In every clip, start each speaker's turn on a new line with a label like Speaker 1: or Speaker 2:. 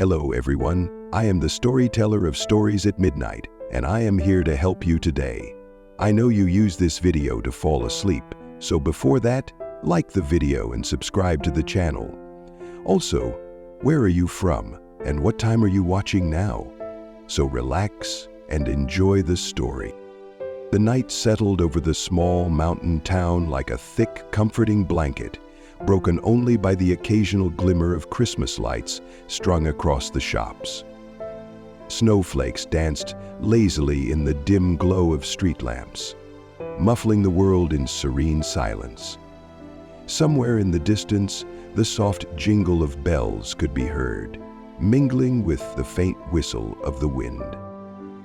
Speaker 1: Hello everyone, I am the storyteller of Stories at Midnight, and I am here to help you today. I know you use this video to fall asleep, so before that, like the video and subscribe to the channel. Also, where are you from, and what time are you watching now? So relax and enjoy the story. The night settled over the small mountain town like a thick, comforting blanket, broken only by the occasional glimmer of Christmas lights strung across the shops. Snowflakes danced lazily in the dim glow of street lamps, muffling the world in serene silence. Somewhere in the distance, the soft jingle of bells could be heard, mingling with the faint whistle of the wind.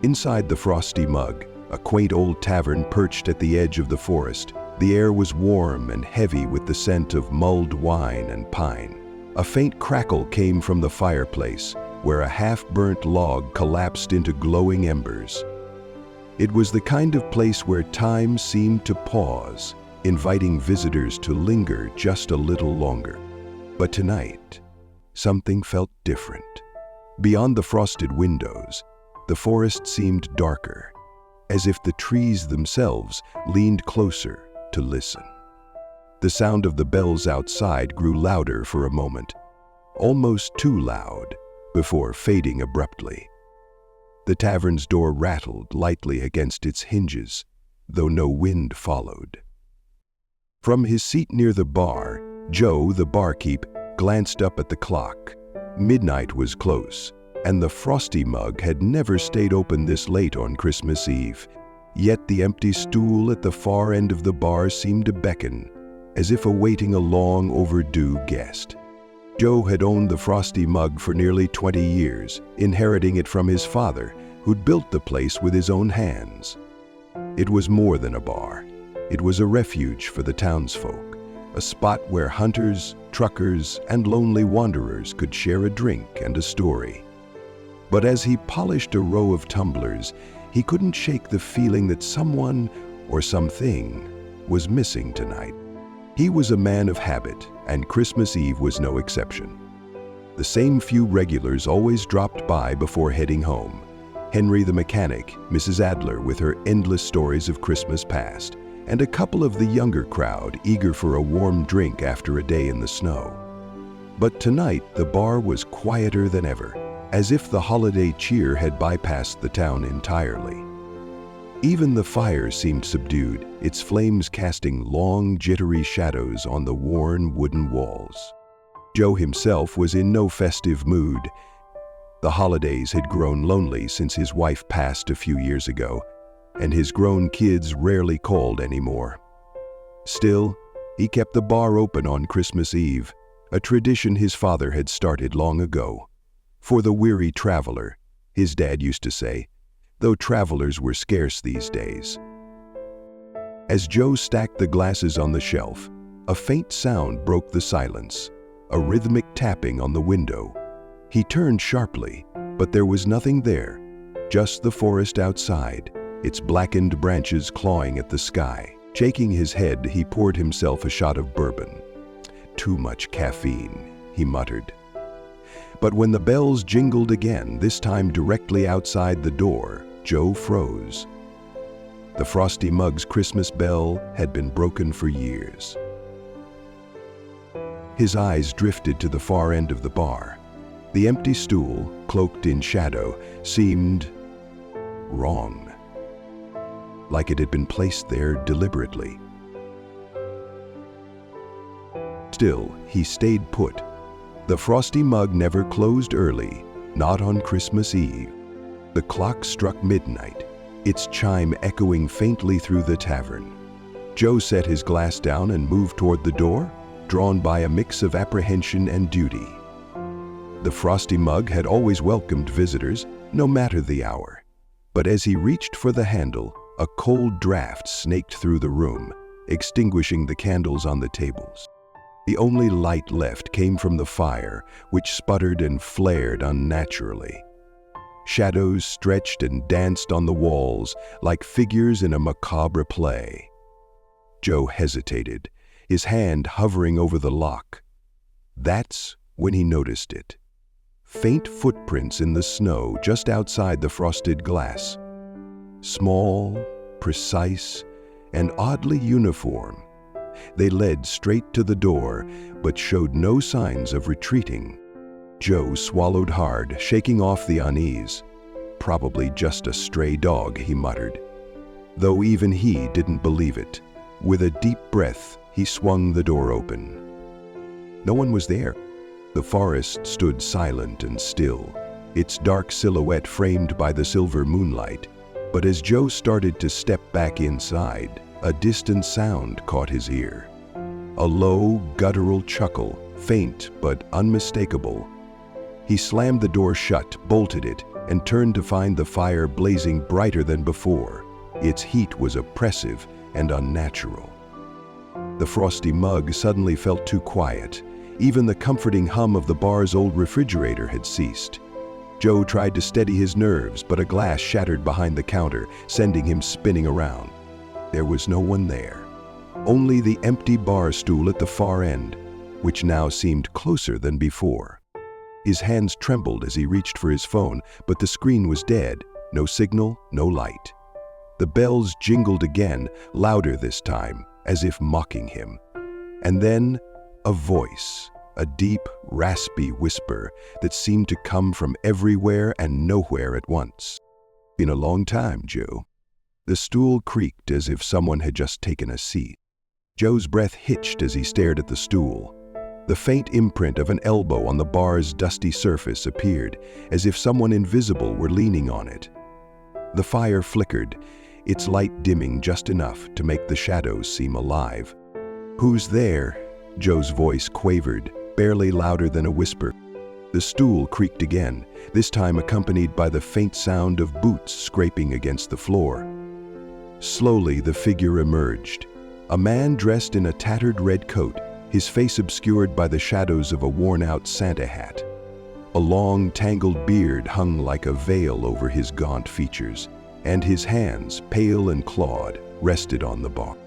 Speaker 1: Inside the Frosty Mug, a quaint old tavern perched at the edge of the forest, the air was warm and heavy with the scent of mulled wine and pine. A faint crackle came from the fireplace, where a half-burnt log collapsed into glowing embers. It was the kind of place where time seemed to pause, inviting visitors to linger just a little longer. But tonight, something felt different. Beyond the frosted windows, the forest seemed darker, as if the trees themselves leaned closer to listen. The sound of the bells outside grew louder for a moment, almost too loud, before fading abruptly. The tavern's door rattled lightly against its hinges, though no wind followed. From his seat near the bar, Joe, the barkeep, glanced up at the clock. Midnight was close, and the Frosty Mug had never stayed open this late on Christmas Eve. Yet the empty stool at the far end of the bar seemed to beckon, as if awaiting a long overdue guest. Joe had owned the Frosty Mug for nearly 20 years, inheriting it from his father, who'd built the place with his own hands. It was more than a bar. It was a refuge for the townsfolk, a spot where hunters, truckers, and lonely wanderers could share a drink and a story. But as he polished a row of tumblers, he couldn't shake the feeling that someone or something was missing tonight. He was a man of habit, and Christmas Eve was no exception. The same few regulars always dropped by before heading home. Henry the mechanic, Mrs. Adler with her endless stories of Christmas past, and a couple of the younger crowd eager for a warm drink after a day in the snow. But tonight the bar was quieter than ever, as if the holiday cheer had bypassed the town entirely. Even the fire seemed subdued, its flames casting long, jittery shadows on the worn wooden walls. Joe himself was in no festive mood. The holidays had grown lonely since his wife passed a few years ago, and his grown kids rarely called anymore. Still, he kept the bar open on Christmas Eve, a tradition his father had started long ago. For the weary traveler, his dad used to say, though travelers were scarce these days. As Joe stacked the glasses on the shelf, a faint sound broke the silence, a rhythmic tapping on the window. He turned sharply, but there was nothing there, just the forest outside, its blackened branches clawing at the sky. Shaking his head, he poured himself a shot of bourbon. "Too much caffeine," he muttered. But when the bells jingled again, this time directly outside the door, Joe froze. The Frosty Mug's Christmas bell had been broken for years. His eyes drifted to the far end of the bar. The empty stool, cloaked in shadow, seemed wrong, like it had been placed there deliberately. Still, he stayed put. The Frosty Mug never closed early, not on Christmas Eve. The clock struck midnight, its chime echoing faintly through the tavern. Joe set his glass down and moved toward the door, drawn by a mix of apprehension and duty. The Frosty Mug had always welcomed visitors, no matter the hour. But as he reached for the handle, a cold draft snaked through the room, extinguishing the candles on the tables. The only light left came from the fire, which sputtered and flared unnaturally. Shadows stretched and danced on the walls like figures in a macabre play. Joe hesitated, his hand hovering over the lock. That's when he noticed it. faint footprints in the snow just outside the frosted glass. Small, precise, and oddly uniform. They led straight to the door, but showed no signs of retreating. Joe swallowed hard, shaking off the unease. "Probably just a stray dog," he muttered. Though even he didn't believe it. With a deep breath, he swung the door open. No one was there. The forest stood silent and still, its dark silhouette framed by the silver moonlight. But as Joe started to step back inside, a distant sound caught his ear. A low, guttural chuckle, faint but unmistakable. He slammed the door shut, bolted it, and turned to find the fire blazing brighter than before. Its heat was oppressive and unnatural. The frosty mug suddenly felt too quiet. Even the comforting hum of the bar's old refrigerator had ceased. Joe tried to steady his nerves, but a glass shattered behind the counter, sending him spinning around. There was no one there. Only the empty bar stool at the far end, which now seemed closer than before. His hands trembled as he reached for his phone, but the screen was dead. No signal, no light. The bells jingled again, louder this time, as if mocking him. And then, a voice, a deep, raspy whisper that seemed to come from everywhere and nowhere at once. "Been a long time, Joe." The stool creaked as if someone had just taken a seat. Joe's breath hitched as he stared at the stool. The faint imprint of an elbow on the bar's dusty surface appeared, as if someone invisible were leaning on it. The fire flickered, its light dimming just enough to make the shadows seem alive. "Who's there?" Joe's voice quavered, barely louder than a whisper. The stool creaked again, this time accompanied by the faint sound of boots scraping against the floor. Slowly, the figure emerged. A man dressed in a tattered red coat, his face obscured by the shadows of a worn-out Santa hat. A long, tangled beard hung like a veil over his gaunt features, and his hands, pale and clawed, rested on the bar.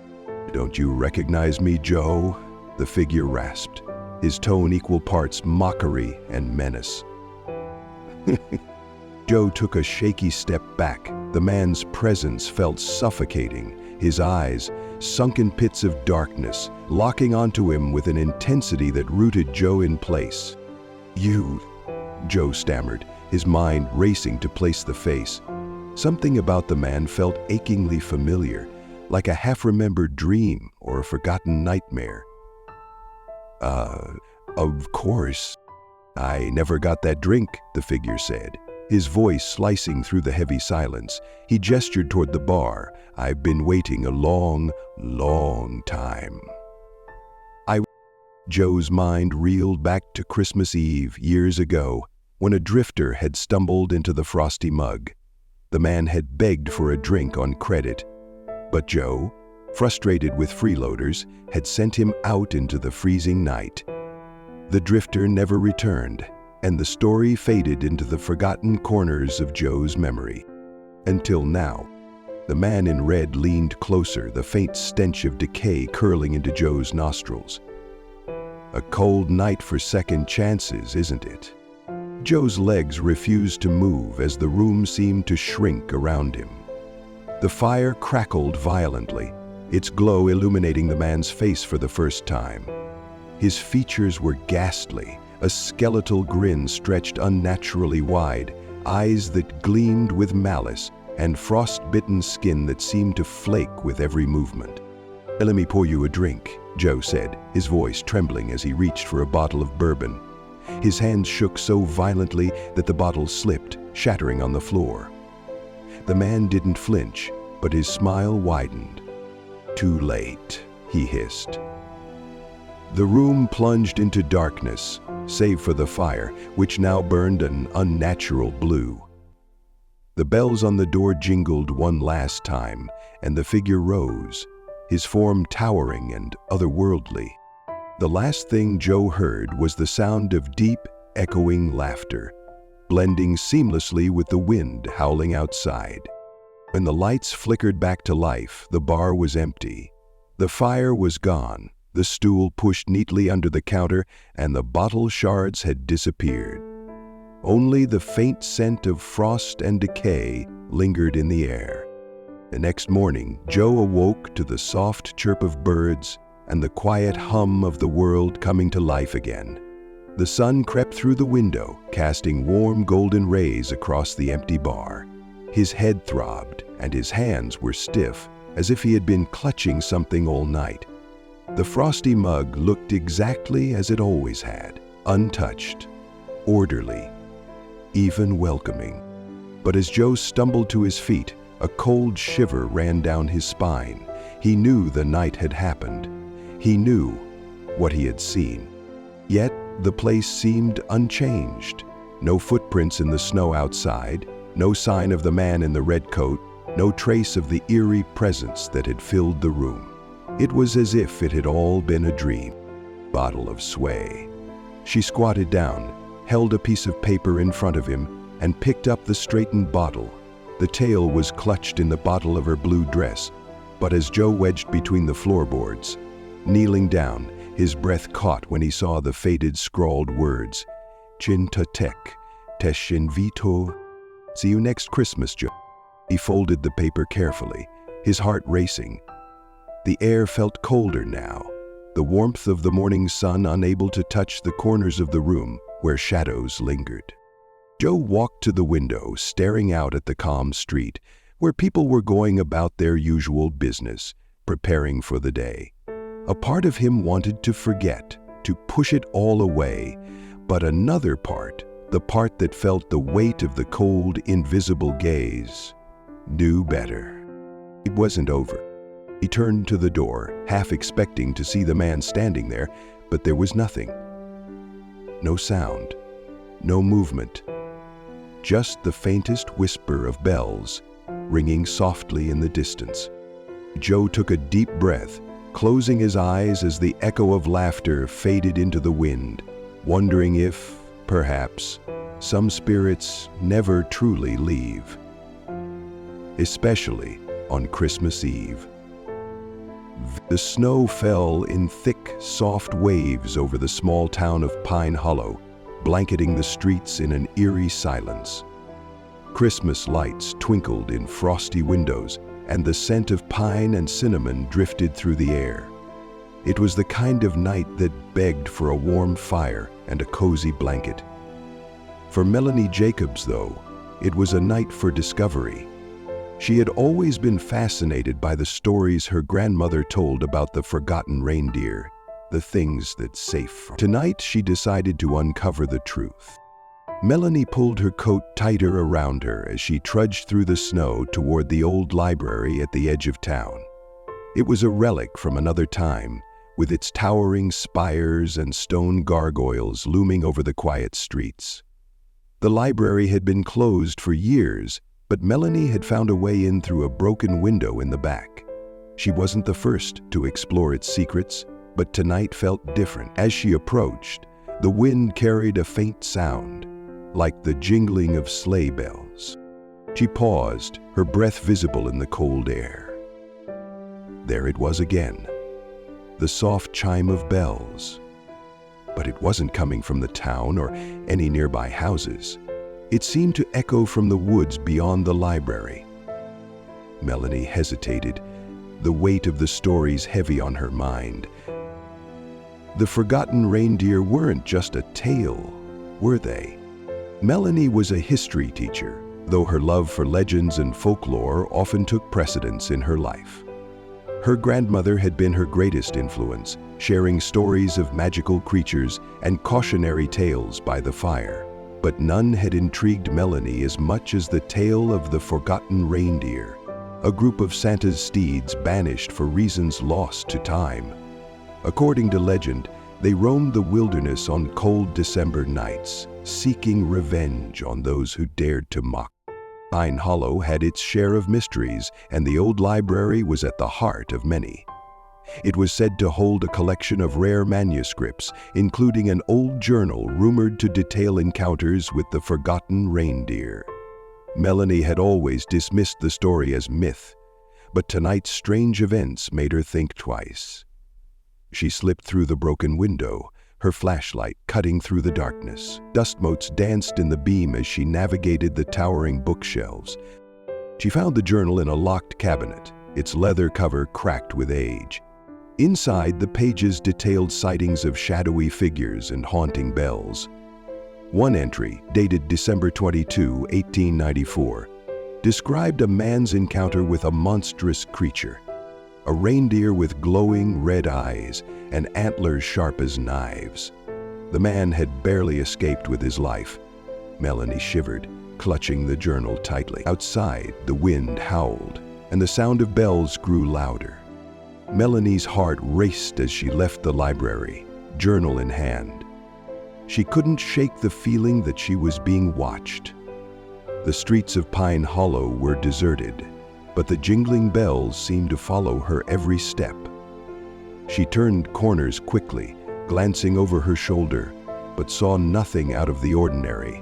Speaker 1: "Don't you recognize me, Joe?" the figure rasped, his tone equal parts mockery and menace. Joe took a shaky step back. The man's presence felt suffocating, his eyes, sunken pits of darkness, locking onto him with an intensity that rooted Joe in place. "You," Joe stammered, his mind racing to place the face. Something about the man felt achingly familiar, like a half-remembered dream or a forgotten nightmare. Of course. I never got that drink," the figure said, his voice slicing through the heavy silence. He gestured toward the bar. "I've been waiting a long, long time." Joe's mind reeled back to Christmas Eve years ago, when a drifter had stumbled into the frosty mug. The man had begged for a drink on credit, but Joe, frustrated with freeloaders, had sent him out into the freezing night. The drifter never returned, and the story faded into the forgotten corners of Joe's memory. Until now. The man in red leaned closer, the faint stench of decay curling into Joe's nostrils. A cold night for second chances, isn't it? Joe's legs refused to move as the room seemed to shrink around him. The fire crackled violently, its glow illuminating the man's face for the first time. His features were ghastly, a skeletal grin stretched unnaturally wide, eyes that gleamed with malice, and frost-bitten skin that seemed to flake with every movement. "Let me pour you a drink," Joe said, his voice trembling as he reached for a bottle of bourbon. His hands shook so violently that the bottle slipped, shattering on the floor. The man didn't flinch, but his smile widened. "Too late," he hissed. The room plunged into darkness, save for the fire, which now burned an unnatural blue. The bells on the door jingled one last time, and the figure rose, his form towering and otherworldly. The last thing Joe heard was the sound of deep, echoing laughter, blending seamlessly with the wind howling outside. When the lights flickered back to life, the bar was empty. The fire was gone, the stool pushed neatly under the counter, and the bottle shards had disappeared. Only the faint scent of frost and decay lingered in the air. The next morning, Joe awoke to the soft chirp of birds and the quiet hum of the world coming to life again. The sun crept through the window, casting warm golden rays across the empty bar. His head throbbed, and his hands were stiff, as if he had been clutching something all night. The frosty mug looked exactly as it always had, untouched, orderly, even welcoming. But as Joe stumbled to his feet, a cold shiver ran down his spine. He knew the night had happened. He knew what he had seen. Yet the place seemed unchanged. No footprints in the snow outside, no sign of the man in the red coat, no trace of the eerie presence that had filled the room. It was as if it had all been a dream. Bottle of sway. She squatted down, held a piece of paper in front of him, and picked up the straightened bottle. The tail was clutched in the bottle of her blue dress, but as Joe wedged between the floorboards, kneeling down, his breath caught when he saw the faded scrawled words, Chintatek, Teshinvito. See you next Christmas, Joe. He folded the paper carefully, his heart racing. The air felt colder now, the warmth of the morning sun unable to touch the corners of the room where shadows lingered. Joe walked to the window, staring out at the calm street, where people were going about their usual business, preparing for the day. A part of him wanted to forget, to push it all away, but another part, the part that felt the weight of the cold, invisible gaze, knew better. It wasn't over. He turned to the door, half expecting to see the man standing there, but there was nothing. No sound, no movement, just the faintest whisper of bells ringing softly in the distance. Joe took a deep breath, closing his eyes as the echo of laughter faded into the wind, wondering if, perhaps, some spirits never truly leave, especially on Christmas Eve. The snow fell in thick, soft waves over the small town of Pine Hollow, blanketing the streets in an eerie silence. Christmas lights twinkled in frosty windows, and the scent of pine and cinnamon drifted through the air. It was the kind of night that begged for a warm fire and a cozy blanket. For Melanie Jacobs, though, it was a night for discovery. She had always been fascinated by the stories her grandmother told about the forgotten reindeer, the things that safe. Tonight, she decided to uncover the truth. Melanie pulled her coat tighter around her as she trudged through the snow toward the old library at the edge of town. It was a relic from another time, with its towering spires and stone gargoyles looming over the quiet streets. The library had been closed for years, but Melanie had found a way in through a broken window in the back. She wasn't the first to explore its secrets, but tonight felt different. As she approached, the wind carried a faint sound, like the jingling of sleigh bells. She paused, her breath visible in the cold air. There it was again, the soft chime of bells. But it wasn't coming from the town or any nearby houses. It seemed to echo from the woods beyond the library. Melanie hesitated, the weight of the stories heavy on her mind. The forgotten reindeer weren't just a tale, were they? Melanie was a history teacher, though her love for legends and folklore often took precedence in her life. Her grandmother had been her greatest influence, sharing stories of magical creatures and cautionary tales by the fire. But none had intrigued Melanie as much as the tale of the forgotten reindeer, a group of Santa's steeds banished for reasons lost to time. According to legend, they roamed the wilderness on cold December nights, seeking revenge on those who dared to mock. Pine Hollow had its share of mysteries, and the old library was at the heart of many. It was said to hold a collection of rare manuscripts, including an old journal rumored to detail encounters with the forgotten reindeer. Melanie had always dismissed the story as myth, but tonight's strange events made her think twice. She slipped through the broken window, her flashlight cutting through the darkness. Dust motes danced in the beam as she navigated the towering bookshelves. She found the journal in a locked cabinet, its leather cover cracked with age. Inside, the pages detailed sightings of shadowy figures and haunting bells. One entry, dated December 22, 1894, described a man's encounter with a monstrous creature, a reindeer with glowing red eyes and antlers sharp as knives. The man had barely escaped with his life. Melanie shivered, clutching the journal tightly. Outside, the wind howled, and the sound of bells grew louder. Melanie's heart raced as she left the library, journal in hand. She couldn't shake the feeling that she was being watched. The streets of Pine Hollow were deserted, but the jingling bells seemed to follow her every step. She turned corners quickly, glancing over her shoulder, but saw nothing out of the ordinary.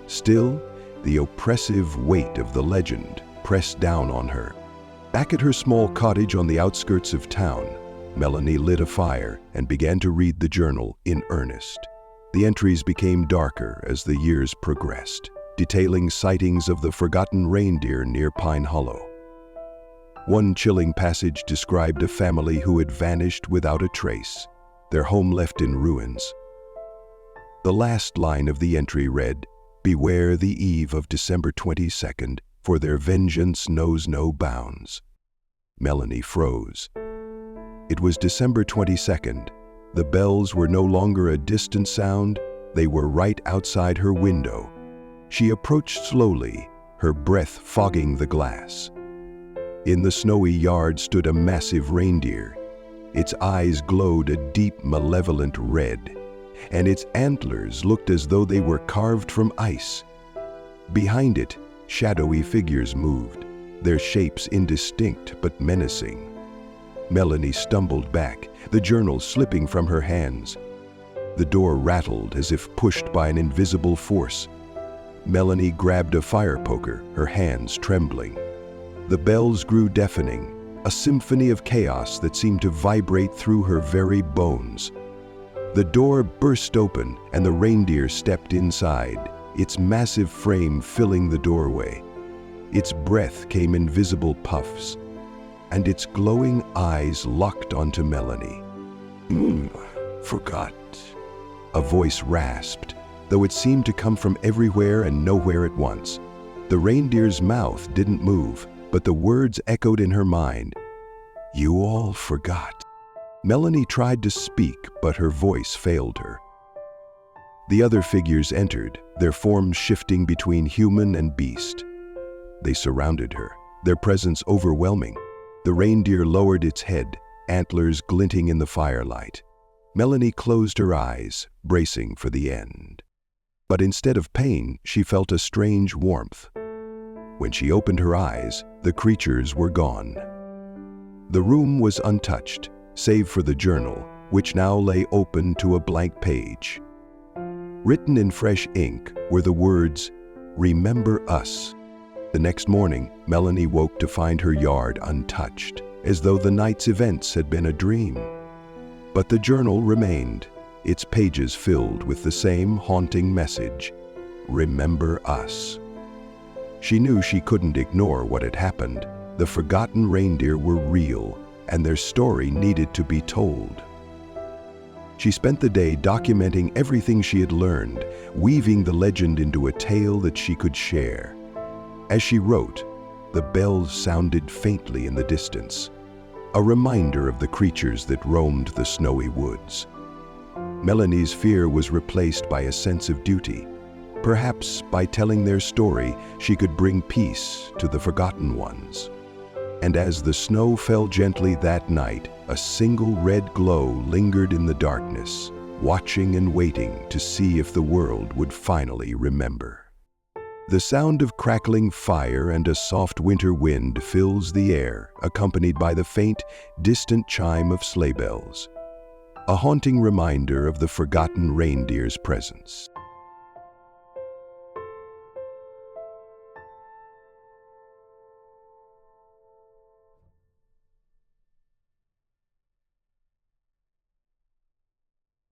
Speaker 1: Still, the oppressive weight of the legend pressed down on her. Back at her small cottage on the outskirts of town, Melanie lit a fire and began to read the journal in earnest. The entries became darker as the years progressed, detailing sightings of the forgotten reindeer near Pine Hollow. One chilling passage described a family who had vanished without a trace, their home left in ruins. The last line of the entry read, "Beware the eve of December 22nd, for their vengeance knows no bounds." Melanie froze. It was December 22nd. The bells were no longer a distant sound, they were right outside her window. She approached slowly, her breath fogging the glass. In the snowy yard stood a massive reindeer. Its eyes glowed a deep, malevolent red, and its antlers looked as though they were carved from ice. Behind it, shadowy figures moved, their shapes indistinct but menacing. Melanie stumbled back, the journal slipping from her hands. The door rattled as if pushed by an invisible force. Melanie grabbed a fire poker, her hands trembling. The bells grew deafening, a symphony of chaos that seemed to vibrate through her very bones. The door burst open and the reindeer stepped inside, its massive frame filling the doorway. Its breath came in visible puffs, and its glowing eyes locked onto Melanie. Forgot. A voice rasped, though it seemed to come from everywhere and nowhere at once. The reindeer's mouth didn't move, but the words echoed in her mind. You all forgot. Melanie tried to speak, but her voice failed her. The other figures entered, their forms shifting between human and beast. They surrounded her, their presence overwhelming. The reindeer lowered its head, antlers glinting in the firelight. Melanie closed her eyes, bracing for the end. But instead of pain, she felt a strange warmth. When she opened her eyes, the creatures were gone. The room was untouched, save for the journal, which now lay open to a blank page. Written in fresh ink were the words, "Remember us." The next morning, Melanie woke to find her yard untouched, as though the night's events had been a dream. But the journal remained, its pages filled with the same haunting message, "Remember us." She knew she couldn't ignore what had happened. The forgotten reindeer were real, and their story needed to be told. She spent the day documenting everything she had learned, weaving the legend into a tale that she could share. As she wrote, the bells sounded faintly in the distance, a reminder of the creatures that roamed the snowy woods. Melanie's fear was replaced by a sense of duty. Perhaps by telling their story, she could bring peace to the forgotten ones. And as the snow fell gently that night, a single red glow lingered in the darkness, watching and waiting to see if the world would finally remember. The sound of crackling fire and a soft winter wind fills the air, accompanied by the faint, distant chime of sleigh bells, a haunting reminder of the forgotten reindeer's presence.